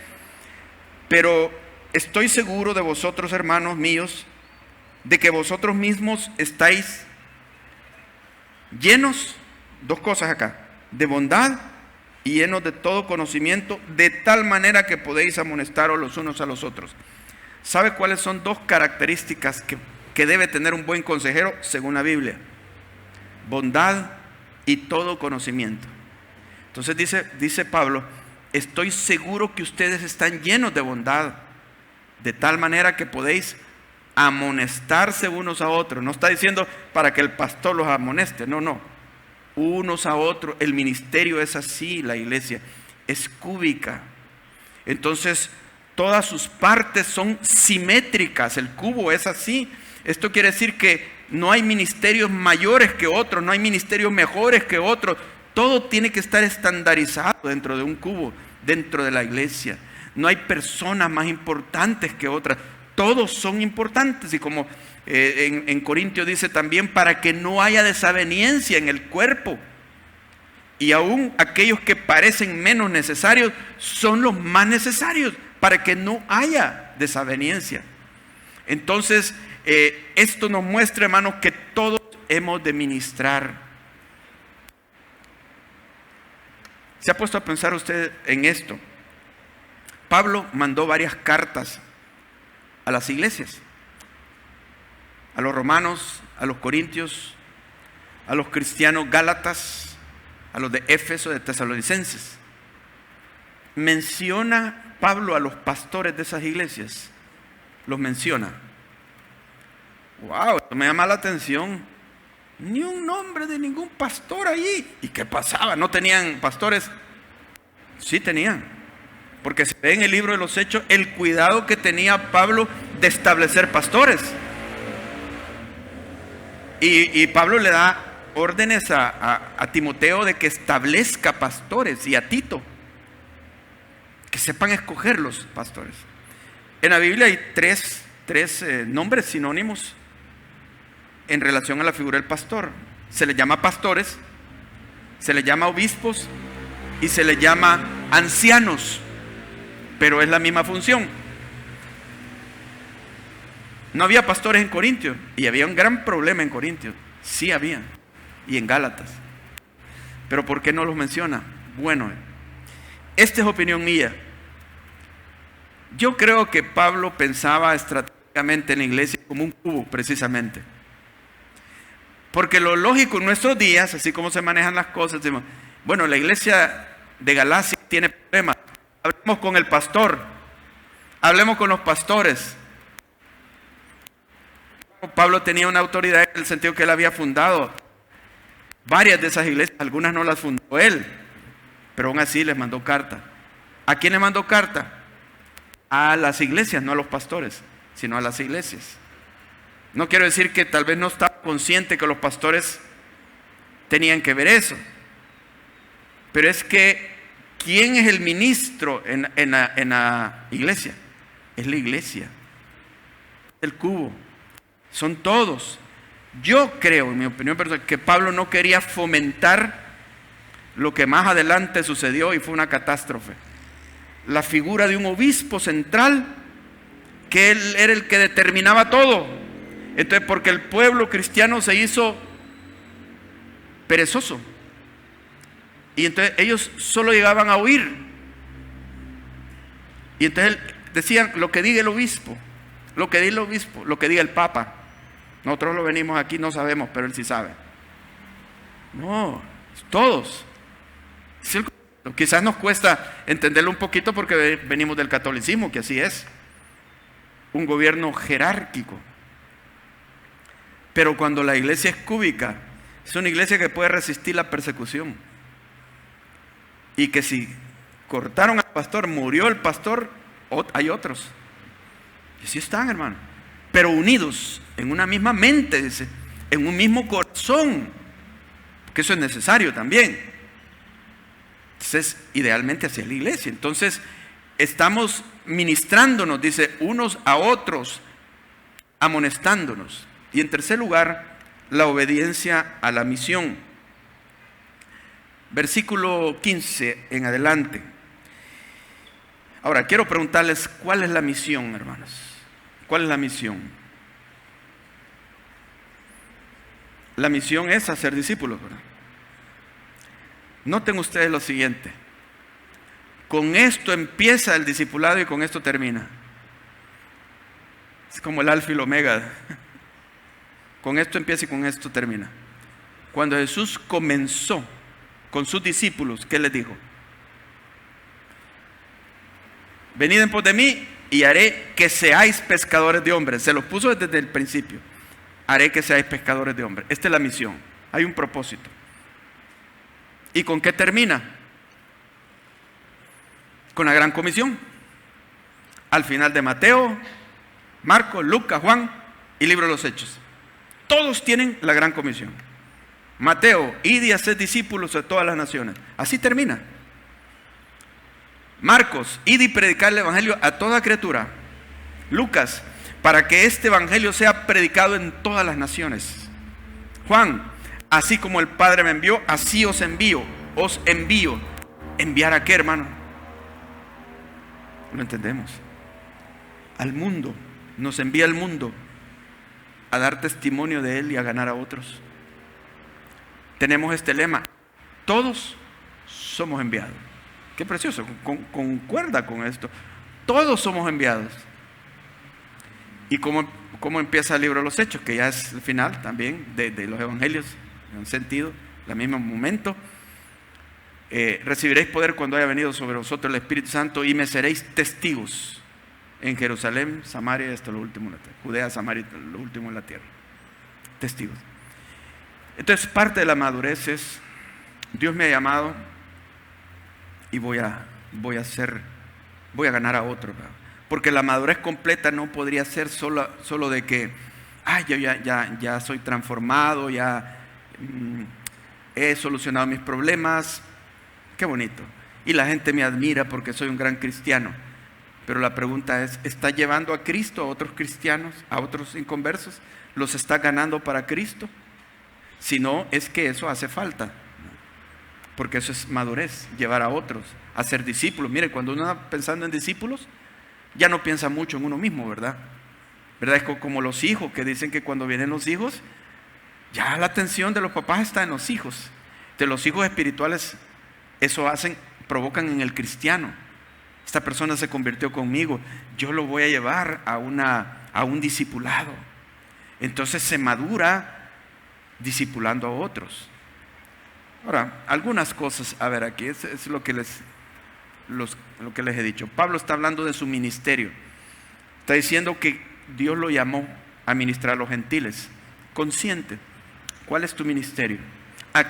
pero estoy seguro de vosotros, hermanos míos, de que vosotros mismos estáis llenos, dos cosas acá, de bondad y llenos de todo conocimiento, de tal manera que podéis amonestaros los unos a los otros. ¿Sabe cuáles son dos características que debe tener un buen consejero según la Biblia? Bondad y todo conocimiento. Entonces dice Pablo, estoy seguro que ustedes están llenos de bondad, de tal manera que podéis amonestarse unos a otros. No está diciendo para que el pastor los amoneste, no. Unos a otros. El ministerio es así, la iglesia es cúbica. Entonces, todas sus partes son simétricas. El cubo es así. Esto quiere decir que no hay ministerios mayores que otros, no hay ministerios mejores que otros. Todo tiene que estar estandarizado dentro de un cubo, dentro de la iglesia. No hay personas más importantes que otras. todos son importantes. Y como en Corintios dice también, para que no haya desaveniencia en el cuerpo. Y aún aquellos que parecen menos necesarios son los más necesarios, para que no haya desaveniencia. Entonces, esto nos muestra, hermanos, que todos hemos de ministrar. ¿Se ha puesto a pensar usted en esto? Pablo mandó varias cartas a las iglesias, a los romanos, a los corintios, a los cristianos gálatas, a los de Éfeso, de tesalonicenses. ¿Menciona Pablo a los pastores de esas iglesias? Los menciona. ¡Wow! Esto me llama la atención. Ni un nombre de ningún pastor allí. ¿Y qué pasaba? ¿No tenían pastores? Sí tenían. Porque se ve en el libro de los Hechos el cuidado que tenía Pablo de establecer pastores. Y Pablo le da órdenes a Timoteo de que establezca pastores, y a Tito, que sepan escoger los pastores. En la Biblia hay tres nombres sinónimos en relación a la figura del pastor. Se les llama pastores, se les llama obispos y se les llama ancianos, pero es la misma función. No había pastores en Corintios, y había un gran problema en Corintios. Sí había, y en Gálatas. Pero ¿por qué no los menciona? Bueno, esta es opinión mía. Yo creo que Pablo pensaba estratégicamente en la iglesia como un cubo, precisamente. Porque lo lógico en nuestros días, así como se manejan las cosas, decimos, bueno, la iglesia de Galacia tiene problemas. Hablemos con el pastor, hablemos con los pastores. Pablo tenía una autoridad en el sentido que él había fundado varias de esas iglesias. Algunas no las fundó él, pero aún así les mandó carta. ¿A quién le mandó carta? A las iglesias, no a los pastores, sino a las iglesias. No quiero decir que tal vez no estaba consciente que los pastores tenían que ver eso, pero es que ¿quién es el ministro en la iglesia? Es la iglesia, el cubo, son todos. Yo creo, en mi opinión personal, que Pablo no quería fomentar lo que más adelante sucedió y fue una catástrofe. La figura de un obispo central, que él era el que determinaba todo. Entonces, porque el pueblo cristiano se hizo perezoso, y entonces ellos solo llegaban a oír, y entonces decían lo que diga el obispo, lo que diga el obispo, lo que diga el papa. Nosotros lo venimos aquí, no sabemos, pero él sí sabe. No, todos. Quizás nos cuesta entenderlo un poquito porque venimos del catolicismo, que así es, un gobierno jerárquico. Pero cuando la iglesia es cúbica, es una iglesia que puede resistir la persecución. Y que si cortaron al pastor, murió el pastor, hay otros. Y así están, hermano. Pero unidos en una misma mente, dice, en un mismo corazón. Porque eso es necesario también. Entonces, idealmente así es la iglesia. Entonces, estamos ministrándonos, dice, unos a otros, amonestándonos. Y en tercer lugar, la obediencia a la misión. Versículo 15 en adelante. Ahora, quiero preguntarles, ¿cuál es la misión, hermanos? ¿Cuál es la misión? La misión es hacer discípulos, ¿verdad? Noten ustedes lo siguiente. Con esto empieza el discipulado y con esto termina. Es como el alfa y el omega. Con esto empieza y con esto termina. Cuando Jesús comenzó con sus discípulos, ¿qué les dijo? Venid en pos de mí y haré que seáis pescadores de hombres. Se los puso desde el principio. Haré que seáis pescadores de hombres. Esta es la misión. Hay un propósito. ¿Y con qué termina? Con la gran comisión. Al final de Mateo, Marcos, Lucas, Juan y libro de los Hechos. Todos tienen la gran comisión. Mateo, id y haced discípulos de todas las naciones. Así termina. Marcos, id y predicar el evangelio a toda criatura. Lucas, para que este evangelio sea predicado en todas las naciones. Juan, así como el Padre me envió, así os envío. ¿Enviar a qué, hermano? Lo entendemos. Al mundo. Nos envía al mundo a dar testimonio de Él y a ganar a otros. Tenemos este lema: todos somos enviados. Qué precioso, concuerda con esto. Todos somos enviados. ¿Y cómo empieza el libro de los Hechos? Que ya es el final también de los evangelios, en un sentido, el mismo momento. Recibiréis poder cuando haya venido sobre vosotros el Espíritu Santo y me seréis testigos en Jerusalén, Samaria y hasta lo último en la tierra. Judea, Samaria y lo último en la tierra. Testigos. Entonces, parte de la madurez es: Dios me ha llamado y voy a ganar a otro. Porque la madurez completa no podría ser solo de que yo ya soy transformado, ya he solucionado mis problemas. Qué bonito. Y la gente me admira porque soy un gran cristiano. Pero la pregunta es: ¿está llevando a Cristo a otros cristianos, a otros inconversos? ¿Los está ganando para Cristo? Si no, es que eso hace falta. Porque eso es madurez, llevar a otros, a ser discípulos. Mire, cuando uno está pensando en discípulos, ya no piensa mucho en uno mismo, ¿verdad? Es como los hijos, que dicen que cuando vienen los hijos, ya la atención de los papás está en los hijos. De los hijos espirituales, eso provocan en el cristiano. Esta persona se convirtió conmigo, yo lo voy a llevar a un discipulado. Entonces se madura discipulando a otros. Ahora, algunas cosas, a ver, aquí es lo que les he dicho. Pablo está hablando de su ministerio. Está diciendo que Dios lo llamó a ministrar a los gentiles. Consciente. ¿Cuál es tu ministerio? ¿A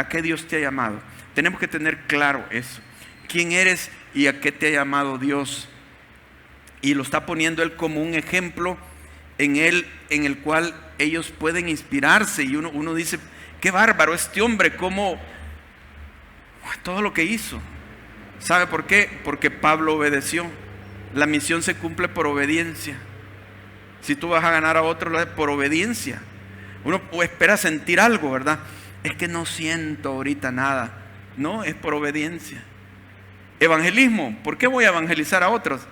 qué Dios te ha llamado? Tenemos que tener claro eso. ¿Quién eres y a qué te ha llamado Dios? Y lo está poniendo Él como un ejemplo en el cual ellos pueden inspirarse. Y uno dice: qué bárbaro este hombre, cómo todo lo que hizo. ¿Sabe por qué? Porque Pablo obedeció. La misión se cumple por obediencia. Si tú vas a ganar a otro, lo es por obediencia. Uno espera sentir algo, ¿verdad? Es que no siento ahorita nada. No, es por obediencia. Evangelismo, ¿por qué voy a evangelizar a otros?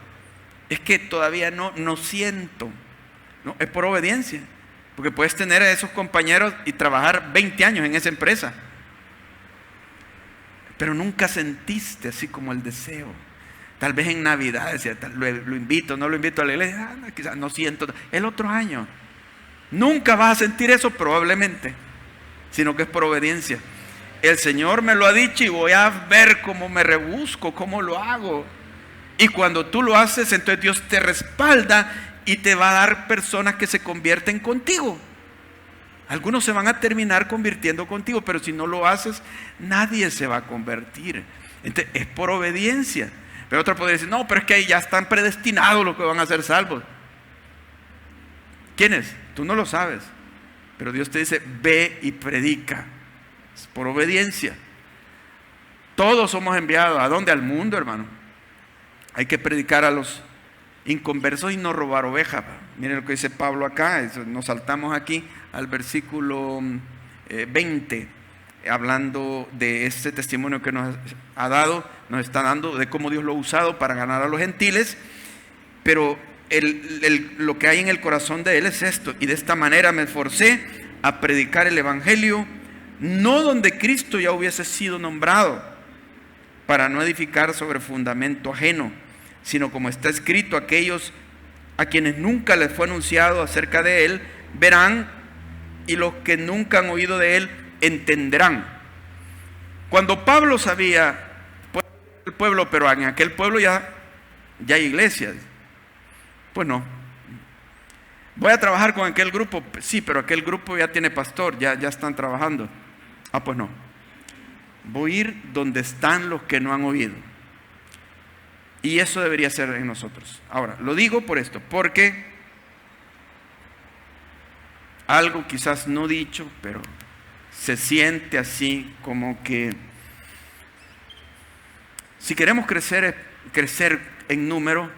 Es que todavía no siento. No, es por obediencia. Porque puedes tener a esos compañeros y trabajar 20 años en esa empresa, pero nunca sentiste así como el deseo. Tal vez en Navidad decía: lo invito, no lo invito a la iglesia, quizás no siento. El otro año nunca vas a sentir eso probablemente, sino que es por obediencia. El Señor me lo ha dicho y voy a ver cómo me rebusco, cómo lo hago. Y cuando tú lo haces, entonces Dios te respalda y te va a dar personas que se convierten contigo. Algunos se van a terminar convirtiendo contigo, pero si no lo haces, nadie se va a convertir. Entonces, es por obediencia. Pero otro podría decir: no, pero es que ahí ya están predestinados los que van a ser salvos. ¿Quiénes? Tú no lo sabes. Pero Dios te dice: ve y predica. Es por obediencia. Todos somos enviados. ¿A dónde? Al mundo, hermano. Hay que predicar a los inconversos y no robar ovejas. Miren lo que dice Pablo acá. Nos saltamos aquí al versículo 20, hablando de este testimonio que nos está dando de cómo Dios lo ha usado para ganar a los gentiles. Pero lo que hay en el corazón de él es esto: y de esta manera me esforcé a predicar el evangelio, no donde Cristo ya hubiese sido nombrado, para no edificar sobre fundamento ajeno, sino como está escrito: aquellos a quienes nunca les fue anunciado acerca de él verán, y los que nunca han oído de él entenderán. Cuando Pablo sabía el pueblo, pero en aquel pueblo ya hay iglesias, pues no. Voy a trabajar con aquel grupo, sí, pero aquel grupo ya tiene pastor, ya están trabajando. Pues no. Voy a ir donde están los que no han oído. Y eso debería ser en nosotros. Ahora, lo digo por esto, porque algo quizás no dicho, pero se siente así como que si queremos crecer en número,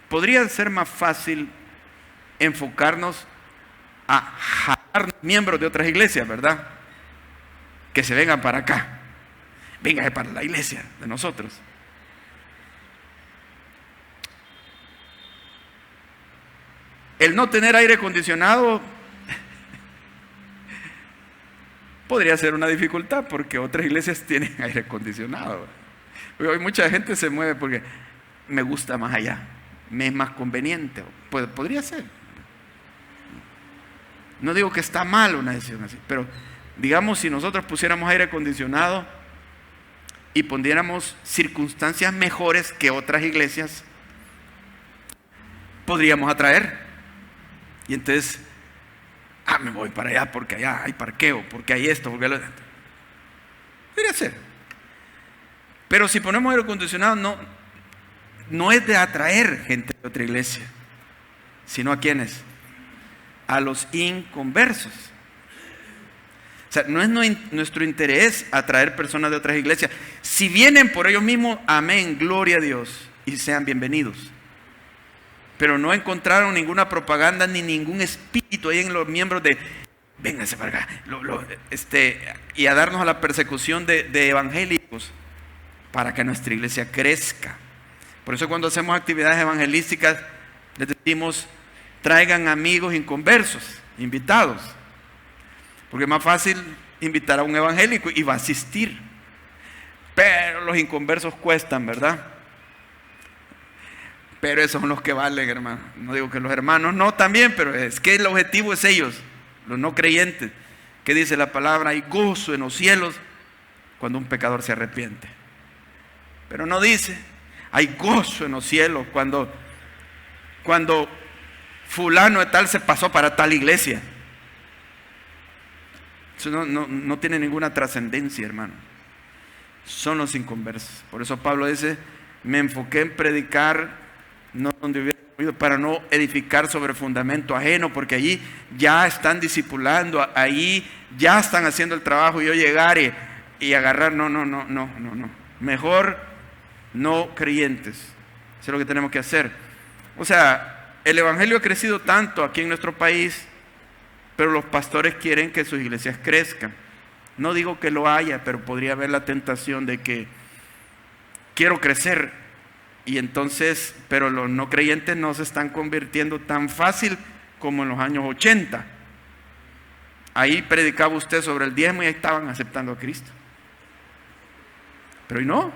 podría ser más fácil enfocarnos a jalar miembros de otras iglesias, ¿verdad? Que se vengan para acá. Véngase para la iglesia de nosotros. El no tener aire acondicionado podría ser una dificultad porque otras iglesias tienen aire acondicionado. Hoy mucha gente se mueve porque me gusta más allá, me es más conveniente. Podría ser. No digo que está mal una decisión así, pero digamos si nosotros pusiéramos aire acondicionado y poniéramos circunstancias mejores que otras iglesias, podríamos atraer. Y entonces, me voy para allá porque allá hay parqueo, porque hay esto, porque lo... Podría ser. Pero si ponemos aire acondicionado, no es de atraer gente de otra iglesia, sino a ¿quiénes? A los inconversos. O sea, no es nuestro interés atraer personas de otras iglesias. Si vienen por ellos mismos, amén, gloria a Dios, y sean bienvenidos. Pero no encontraron ninguna propaganda ni ningún espíritu ahí en los miembros de vénganse para acá y a darnos a la persecución de evangélicos para que nuestra iglesia crezca. Por eso cuando hacemos actividades evangelísticas les decimos traigan amigos inconversos, invitados, porque es más fácil invitar a un evangélico y va a asistir, pero los inconversos cuestan, ¿verdad? Pero esos son los que valen, hermano. No digo que los hermanos no también, pero es que el objetivo es ellos, los no creyentes. ¿Qué dice la palabra? Hay gozo en los cielos cuando un pecador se arrepiente. Pero no dice, hay gozo en los cielos cuando fulano de tal se pasó para tal iglesia. Eso no tiene ninguna trascendencia, hermano. Son los inconversos. Por eso Pablo dice, me enfoqué en predicar no donde hubiera oído, para no edificar sobre fundamento ajeno, porque allí ya están discipulando, ahí ya están haciendo el trabajo, y yo llegar y agarrar, no. Mejor no creyentes. Eso es lo que tenemos que hacer. O sea, el evangelio ha crecido tanto aquí en nuestro país, pero los pastores quieren que sus iglesias crezcan. No digo que lo haya, pero podría haber la tentación de que quiero crecer. Y entonces, pero los no creyentes no se están convirtiendo tan fácil como en los años 80. Ahí predicaba usted sobre el diezmo y ahí estaban aceptando a Cristo. Pero hoy no.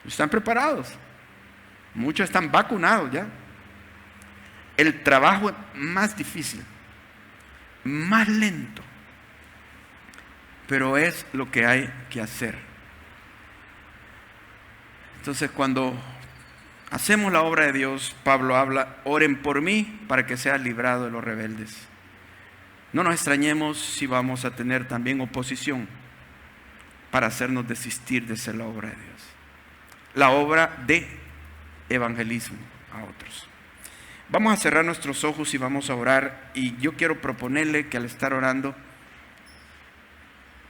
Están preparados. Muchos están vacunados ya. El trabajo es más difícil, más lento, pero es lo que hay que hacer. Entonces, cuando hacemos la obra de Dios, Pablo habla, oren por mí para que sea librado de los rebeldes. No nos extrañemos si vamos a tener también oposición para hacernos desistir de hacer la obra de Dios. La obra de evangelismo a otros. Vamos a cerrar nuestros ojos y vamos a orar. Y yo quiero proponerle que al estar orando,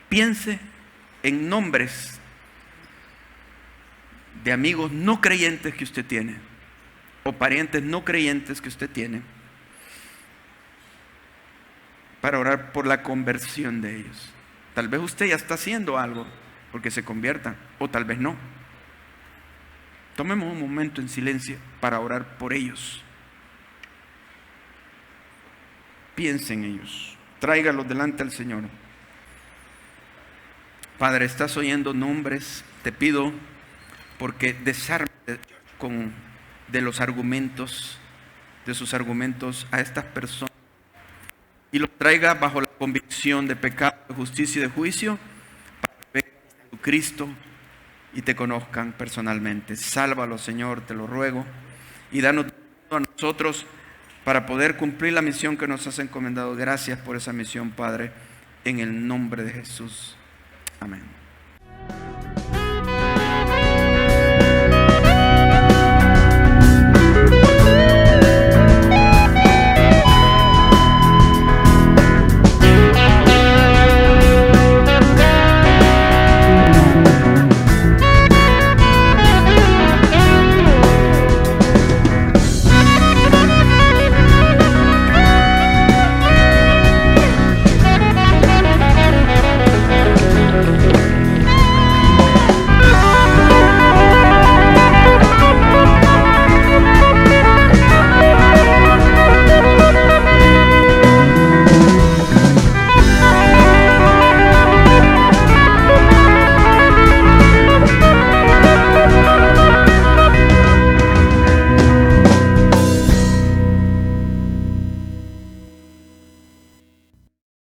piense en nombres de amigos no creyentes que usted tiene, o parientes no creyentes que usted tiene, para orar por la conversión de ellos. Tal vez usted ya está haciendo algo porque se conviertan, o tal vez no. Tomemos un momento en silencio para orar por ellos. Piense en ellos, tráigalos delante al Señor. Padre, estás oyendo nombres, te pido porque desarme de los argumentos, de sus argumentos a estas personas y los traiga bajo la convicción de pecado, de justicia y de juicio, para que vean a Jesucristo y te conozcan personalmente. Sálvalos, Señor, te lo ruego, y danos a nosotros para poder cumplir la misión que nos has encomendado. Gracias por esa misión, Padre, en el nombre de Jesús. Amén.